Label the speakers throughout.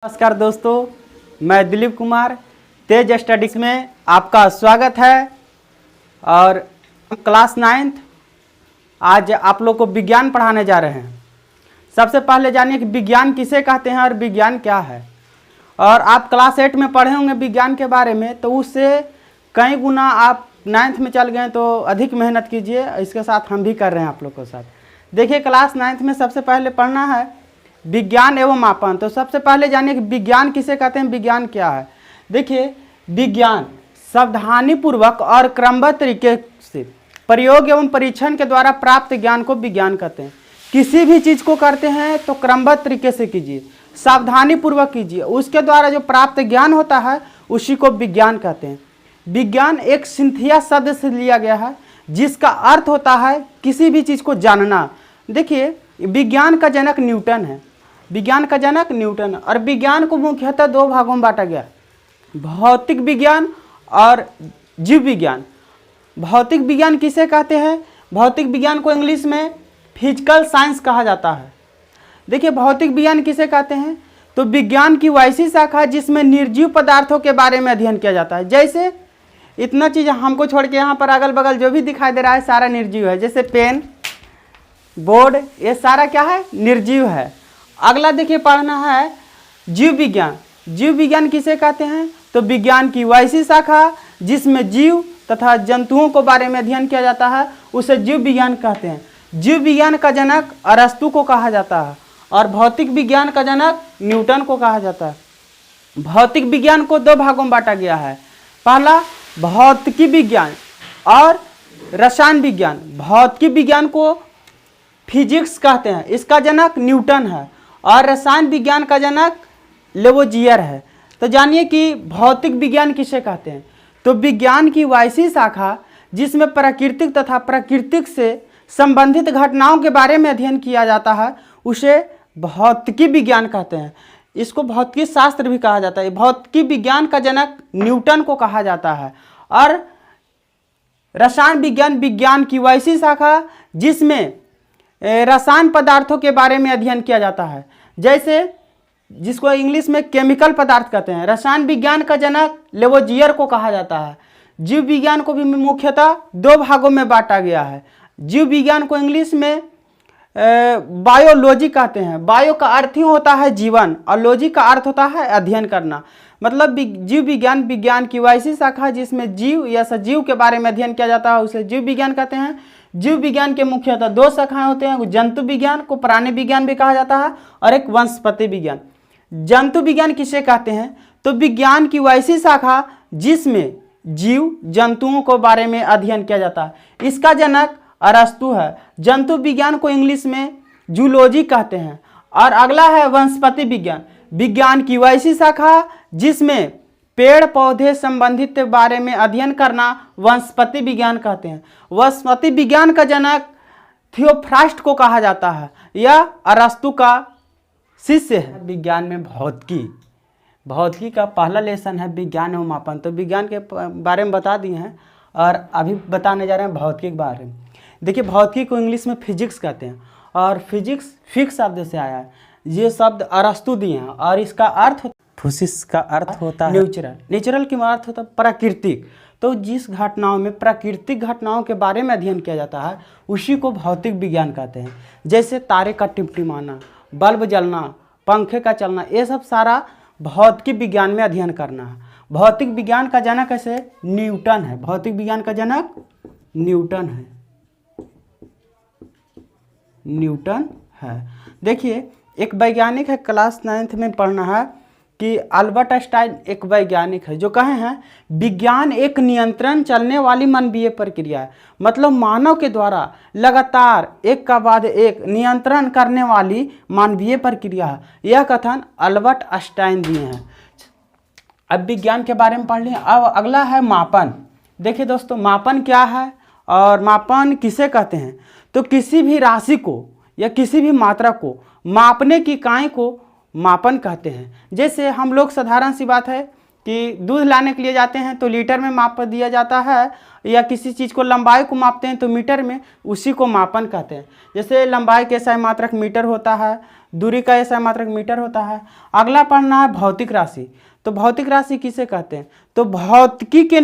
Speaker 1: नमस्कार दोस्तों, मैं दिलीप कुमार तेज स्टडीज में आपका स्वागत है। और क्लास 9th आज आप लोग को विज्ञान पढ़ाने जा रहे हैं। सबसे पहले जानिए कि विज्ञान किसे कहते हैं और विज्ञान क्या है। और आप क्लास 8 में पढ़े होंगे विज्ञान के बारे में, तो उससे कई गुना आप 9th में चल गए तो अधिक मेहनत कीजिए। इसके साथ हम भी कर रहे हैं आप लोग के साथ। देखिए, क्लास 9th में सबसे पहले पढ़ना है विज्ञान एवं मापन। तो सबसे पहले जानिए कि विज्ञान किसे कहते हैं, विज्ञान क्या है। देखिए, विज्ञान सावधानीपूर्वक और क्रमबद्ध तरीके से प्रयोग एवं परीक्षण के द्वारा प्राप्त ज्ञान को विज्ञान कहते हैं। किसी भी चीज़ को करते हैं तो क्रमबद्ध तरीके से कीजिए, सावधानीपूर्वक कीजिए, उसके द्वारा जो प्राप्त ज्ञान होता है उसी को विज्ञान कहते हैं। विज्ञान एक सिंथिया शब्द से लिया गया है जिसका अर्थ होता है किसी भी चीज़ को जानना। देखिए, विज्ञान का जनक न्यूटन है। विज्ञान का जनक न्यूटन है। और विज्ञान को मुख्यतः दो भागों में बांटा गया, भौतिक विज्ञान और जीव विज्ञान। भौतिक विज्ञान किसे कहते हैं? भौतिक विज्ञान को इंग्लिश में फिजिकल साइंस कहा जाता है। देखिए, भौतिक विज्ञान किसे कहते हैं? तो विज्ञान की वैसी शाखा जिसमें निर्जीव पदार्थों के बारे में अध्ययन किया जाता है। जैसे इतना चीज़ हमको छोड़ के यहाँ पर अगल बगल जो भी दिखाई दे रहा है सारा निर्जीव है। जैसे पेन, बोर्ड, ये सारा क्या है? निर्जीव है। अगला देखिए पढ़ना है जीव विज्ञान। जीव विज्ञान किसे कहते हैं? तो विज्ञान की वैसी शाखा जिसमें जीव तथा जंतुओं के बारे में अध्ययन किया जाता है उसे जीव विज्ञान कहते हैं। जीव विज्ञान का जनक अरस्तु को कहा जाता है और भौतिक विज्ञान का जनक न्यूटन को कहा जाता है। भौतिक विज्ञान को दो भागों में बांटा गया है। पहला भौतिकी विज्ञान और रसायन विज्ञान। भौतिकी विज्ञान को फिजिक्स कहते हैं, इसका जनक न्यूटन है। और रसायन विज्ञान का जनक लेवोजियर है। तो जानिए कि भौतिक विज्ञान किसे कहते हैं? तो विज्ञान की वैसी शाखा जिसमें प्राकृतिक तथा प्राकृतिक से संबंधित घटनाओं के बारे में अध्ययन किया जाता है उसे भौतिकी विज्ञान कहते हैं। इसको भौतिकी शास्त्र भी कहा जाता है। भौतिकी विज्ञान का जनक न्यूटन को कहा जाता है। और रसायन विज्ञान विज्ञान की वैसी शाखा जिसमें रसायन पदार्थों के बारे में अध्ययन किया जाता है, जैसे जिसको इंग्लिश में केमिकल पदार्थ कहते हैं। रसायन विज्ञान का जनक लेवोजियर को कहा जाता है। जीव विज्ञान को भी मुख्यतः दो भागों में बांटा गया है। जीव विज्ञान को इंग्लिश में बायोलॉजी कहते हैं। बायो का अर्थ ही होता है जीवन और लॉजी का अर्थ होता है अध्ययन करना। मतलब जीव विज्ञान विज्ञान की वैसी शाखा जिसमें जीव या सजीव के बारे में अध्ययन किया जाता है उसे जीव विज्ञान कहते हैं। जीव विज्ञान के मुख्यतः दो शाखाएं होते हैं। जंतु विज्ञान को प्राणी विज्ञान भी कहा जाता है और एक वनस्पति विज्ञान। जंतु विज्ञान किसे कहते हैं? तो विज्ञान की वैसी शाखा जिसमें जीव जंतुओं के बारे में अध्ययन किया जाता है, इसका जनक अरस्तु है। जंतु विज्ञान को इंग्लिश में जूलॉजी कहते हैं। और अगला है वनस्पति विज्ञान। विज्ञान की वैसी शाखा जिसमें पेड़ पौधे संबंधित बारे में अध्ययन करना वनस्पति विज्ञान कहते हैं। वनस्पति विज्ञान का जनक थियोफ्रास्ट को कहा जाता है। यह अरस्तु का शिष्य है। विज्ञान में भौतिकी का पहला लेसन है विज्ञान एवं मापन। तो विज्ञान के बारे में बता दिए हैं और अभी बताने जा रहे हैं भौतिकी के बारे में। देखिए, भौतिकी को इंग्लिश में फिजिक्स कहते हैं और फिजिक्स फिक्स शब्द से आया है। ये शब्द अरस्तु दिए हैं और इसका अर्थ फुसिस का अर्थ होता है नेचुरल। नेचुरल का अर्थ होता है प्राकृतिक। तो जिस घटनाओं में प्राकृतिक घटनाओं के बारे में अध्ययन किया जाता है उसी को भौतिक विज्ञान कहते हैं। जैसे तारे का टिमटिमाना, बल्ब जलना, पंखे का चलना, ये सब सारा भौतिक विज्ञान में अध्ययन करना है। भौतिक विज्ञान का जनक ऐसे न्यूटन है। भौतिक विज्ञान का जनक न्यूटन है। देखिए, एक वैज्ञानिक है, क्लास 9th में पढ़ना है कि अल्बर्ट आइंस्टाइन एक वैज्ञानिक है जो कहे हैं विज्ञान एक नियंत्रण चलने वाली मानवीय प्रक्रिया है। मतलब मानव के द्वारा लगातार एक का बाद एक नियंत्रण करने वाली मानवीय प्रक्रिया है। यह कथन अल्बर्ट आइंस्टाइन दिए हैं। अब विज्ञान के बारे में पढ़ लिए। अब अगला है मापन। देखिए दोस्तों, मापन क्या है और मापन किसे कहते हैं? तो किसी भी राशि को या किसी भी मात्रा को मापने की इकाई को मापन कहते हैं। जैसे हम लोग साधारण सी बात है कि दूध लाने के लिए जाते हैं तो लीटर में माप दिया जाता है, या किसी चीज़ को लंबाई को मापते हैं तो मीटर में, उसी को मापन कहते हैं। जैसे लंबाई के SI मात्रक मीटर होता है, दूरी का SI मात्रक मीटर होता है। अगला पढ़ना है भौतिक राशि। तो भौतिक राशि किसे कहते हैं? तो भौतिकी के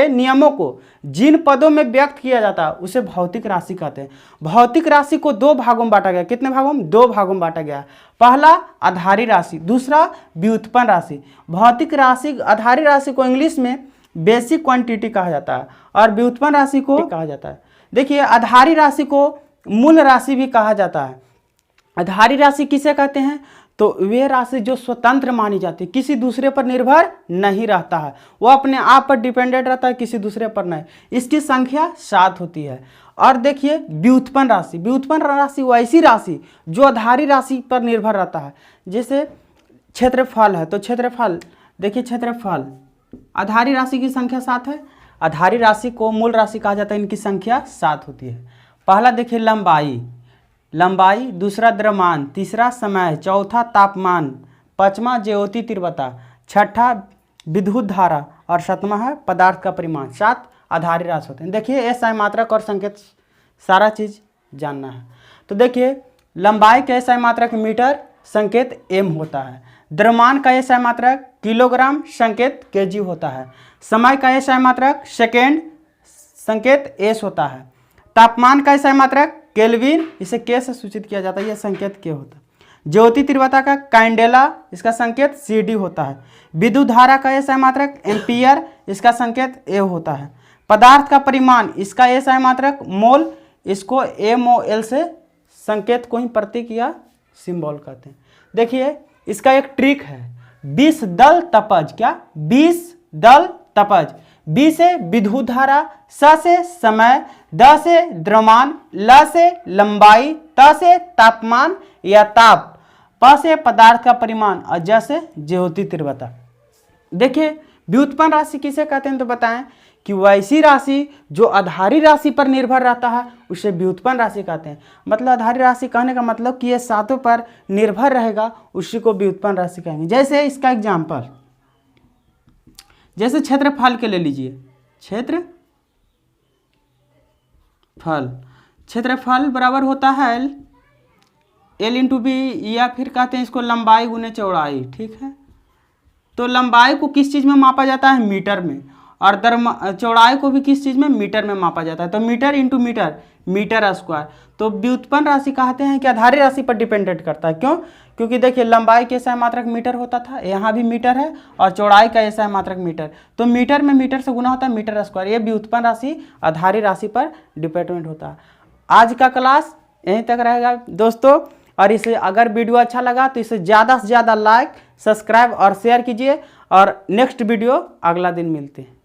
Speaker 1: नियमों को जिन पदों में व्यक्त किया जाता है उसे भौतिक राशि कहते हैं। भौतिक राशि को 2 भागों में बांटा गया। कितने भागों में? 2 भागों में बांटा गया। पहला आधारी राशि, दूसरा व्युत्पन्न राशि। भौतिक राशि, आधारी राशि को इंग्लिश में बेसिक क्वांटिटी कहा जाता है और व्युत्पन्न राशि को कहा जाता है। देखिए, आधारी राशि को मूल राशि भी कहा जाता है। आधारी राशि किसे कहते हैं? तो वे राशि जो स्वतंत्र मानी जाती है, किसी दूसरे पर निर्भर नहीं रहता है, वो अपने आप पर डिपेंडेंट रहता है, किसी दूसरे पर नहीं। इसकी संख्या 7 होती है। और देखिए व्युत्पन्न राशि, व्युत्पन्न राशि वैसी राशि जो आधारी राशि पर निर्भर रहता है। जैसे क्षेत्रफल है, तो क्षेत्रफल, देखिए क्षेत्रफल, आधारी राशि की संख्या 7 है। आधारी राशि को मूल राशि कहा जाता है, इनकी संख्या 7 होती है। पहला देखिए लंबाई, दूसरा द्रव्यमान, तीसरा समय, चौथा तापमान, पांचवा ज्योति तीव्रता, छठा विद्युत धारा और सातवां है पदार्थ का परिमाण। 7 आधारी राशि होते हैं। देखिए SI मात्रक और संकेत सारा चीज जानना है। तो देखिए लंबाई का SI मात्रक मीटर, संकेत m होता है। द्रव्यमान का SI मात्रक किलोग्राम, संकेत kg होता है। समय का SI मात्रक सेकेंड, संकेत s होता है। तापमान का SI मात्रक केल्विन, इसे के से सूचित किया जाता है, यह संकेत के होता है। ज्योति तीव्रता का कैंडेला, इसका संकेत CD होता है। विद्युत धारा का SI मात्रक एम्पियर, इसका संकेत A होता है। पदार्थ का परिमाण, इसका SI मात्रक मोल, इसको MOL से संकेत को ही प्रतीक या सिंबल कहते हैं। देखिए इसका एक ट्रिक है, 20 दल तपज। क्या? 20 दल तपज। 20 से विद्युत धारा, स से समय, द से द्रव्यमान, ल से लंबाई, त से तापमान या ताप, प से पदार्थ का परिमाण और ज से ज्योति तीव्रता। देखिए व्युत्पन्न राशि किसे कहते हैं? तो बताएं कि वैसी राशि जो आधारी राशि पर निर्भर रहता है उसे व्युत्पन्न राशि कहते हैं। मतलब आधारी राशि कहने का मतलब कि ये 7 पर निर्भर रहेगा, उसी को व्युत्पन्न राशि कहेंगे। जैसे इसका एग्जाम्पल, जैसे क्षेत्रफल के ले लीजिए, क्षेत्रफल बराबर होता है L/B, या फिर कहते हैं इसको लंबाई गुने चौड़ाई। ठीक है, तो लंबाई को किस चीज़ में मापा जाता है? मीटर में। और चौड़ाई को भी किस चीज़ में? मीटर में मापा जाता है। तो metre into metre, metre square. तो व्युत्पन्न राशि कहते हैं कि आधारी राशि पर डिपेंडेंट करता है। क्यों? क्योंकि देखिए लंबाई के SI मात्रक मीटर होता था, यहाँ भी मीटर है, और चौड़ाई का SI मात्रक मीटर, तो मीटर में मीटर से गुना होता है, मीटर स्क्वायर। ये व्युत्पन्न राशि आधारी राशि पर डिपेंडेंट होता है। आज का क्लास यहीं तक रहेगा दोस्तों, और इसे अगर वीडियो अच्छा लगा तो इसे ज़्यादा से ज़्यादा लाइक, सब्सक्राइब और शेयर कीजिए, और नेक्स्ट वीडियो अगला दिन मिलते हैं।